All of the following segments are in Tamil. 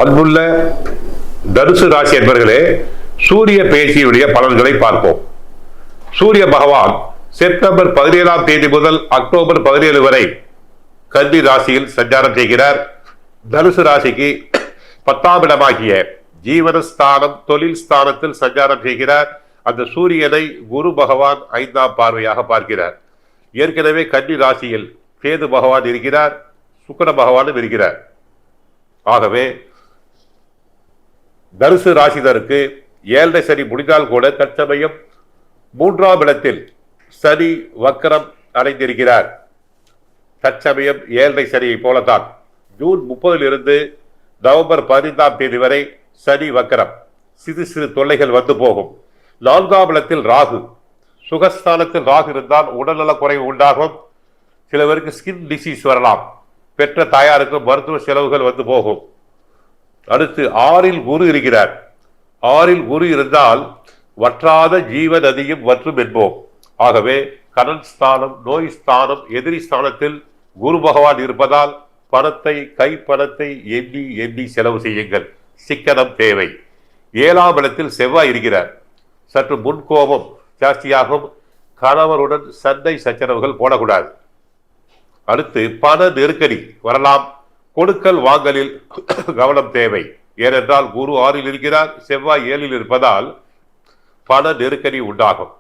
அன்புள்ள தனுசு ராசி என்பர்களே, சூரிய பெயர்ச்சியுடைய பலன்களை பார்ப்போம். சூரிய பகவான் செப்டம்பர் 17ஆம் தேதி முதல் அக்டோபர் 17 வரை கன்னி ராசியில் சஞ்சாரம் செய்கிறார். தனுசு ராசிக்கு 10ஆம் இடமாகிய ஜீவனஸ்தானம் தொழில் ஸ்தானத்தில் சஞ்சாரம் செய்கிறார். அந்த சூரியனை குரு பகவான் 5ஆம் பார்வையாக பார்க்கிறார். ஏற்கனவே கன்னி ராசியில் கேது பகவான் இருக்கிறார், சுக்கிர பகவானும் இருக்கிறார். ஆகவே தனுசு ராசிதருக்கு 7 சனி முடிந்தால் கூட தற்சமயம் 3ஆம் இடத்தில் சனி வக்கரம் அடைந்திருக்கிறார். தற்சமயம் 7 சனியை போலத்தான் ஜூன் 30 நவம்பர் 15ஆம் தேதி வரை சனி வக்கரம். சிறு சிறு தொல்லைகள் வந்து போகும். 4ஆம் இடத்தில் ராகு, சுகஸ்தானத்தில் ராகு இருந்தால் உடல்நல குறைவு உண்டாகும். சிலவருக்கு ஸ்கின் டிசீஸ் வரலாம். பெற்ற தாயாருக்கு மருத்துவ செலவுகள் வந்து போகும். அடுத்து 6இல் குரு இருக்கிறார். 6இல் குரு இருந்தால் வற்றாத ஜீவ நதியும் வற்றும் என்போம். ஆகவே கடன் ஸ்தானம், நோய் ஸ்தானம், எதிரி ஸ்தானத்தில் குரு பகவான் இருப்பதால் பணத்தை கைப்பணத்தை எண்ணி எண்ணி செலவு செய்யுங்கள். சிக்கனம் தேவை. 7ஆம் இடத்தில் செவ்வாய் இருக்கிறார். சற்று முன்கோபம் ஜாஸ்தியாகும். கணவருடன் சண்டை சச்சரவுகள் போடக்கூடாது. அடுத்து பண நெருக்கடி வரலாம். கொடுக்கல் வாங்கலில் கவனம் தேவை. ஏனென்றால் குரு 6இல் இருக்கிறார், செவ்வாய் 7இல் இருப்பதால் பண நெருக்கடி உண்டாகும்.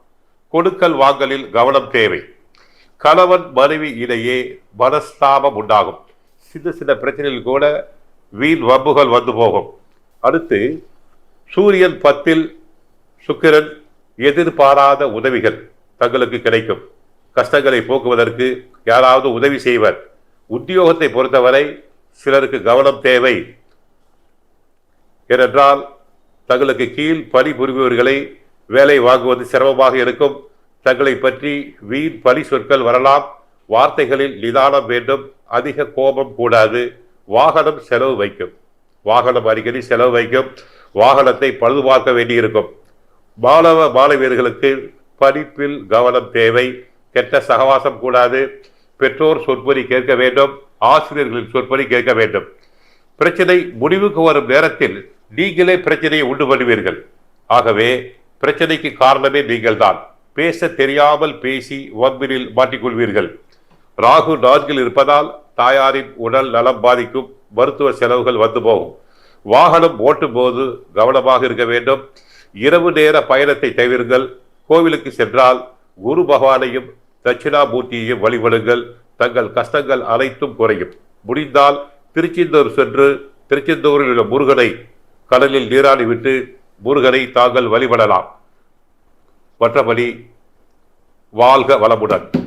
கொடுக்கல் வாங்கலில் கவனம் தேவை. கணவன் மனைவி இடையே மனஸ்தாபம் உண்டாகும். சின்ன சின்ன பிரச்சனைகள் கூட வீண் வம்புகள் வந்து போகும். அடுத்து சூரியன் 10இல், சுக்கிரன். எதிர்பாராத உதவிகள் தங்களுக்கு கிடைக்கும். கஷ்டங்களை போக்குவதற்கு யாராவது உதவி செய்வர். உத்தியோகத்தை பொறுத்தவரை சிலருக்கு கவனம் தேவை. ஏனென்றால் தங்களுக்கு கீழ் பணிபுரிபவர்களை வேலை வாங்குவது சிரமமாக இருக்கும். தங்களை பற்றி வீண் பழி சொற்கள் வரலாம். வார்த்தைகளில் நிதானம் வேண்டும். அதிக கோபம் கூடாது. வாகனம் செலவு வைக்கும். வாகனம் அடிக்கடி செலவு வைக்கும். வாகனத்தை பழுது பார்க்க வேண்டியிருக்கும். மாணவ மாணவியர்களுக்கு படிப்பில் கவனம் தேவை. கெட்ட சகவாசம் கூடாது. பெற்றோர் சொற்பொழி கேட்க வேண்டும். ஆசிரியர்களின் சொற்பொழி கேட்க வேண்டும். பிரச்சனை முடிவுக்கு வரும் நேரத்தில் நீங்களே பிரச்சனையை உண்டு பண்ணுவீர்கள். ஆகவே பிரச்சனைக்கு காரணமே நீங்கள் தான். பேச தெரியாமல் பேசி வம்பினில் மாட்டிக்கொள்வீர்கள். ராகு 4இல் இருப்பதால் தாயாரின் உடல் நலம் பாதிக்கும். மருத்துவ செலவுகள் வந்து போகும். வாகனம் ஓட்டும் போது கவனமாக இருக்க வேண்டும். இரவு நேர பயணத்தை தவிருங்கள். கோவிலுக்கு சென்றால் குரு பகவானையும் தட்சிணாமூர்த்தியையும் வழிபடுங்கள். தங்கள் கஷ்டங்கள் அனைத்தும் குறையும். முடிந்தால் திருச்செந்தூர் சென்று திருச்செந்தூரில் உள்ள முருகனை கடலில் நீராடி விட்டு முருகனை தாங்கள் வழிபடலாம். மற்றபடி வாழ்க வளமுடன்.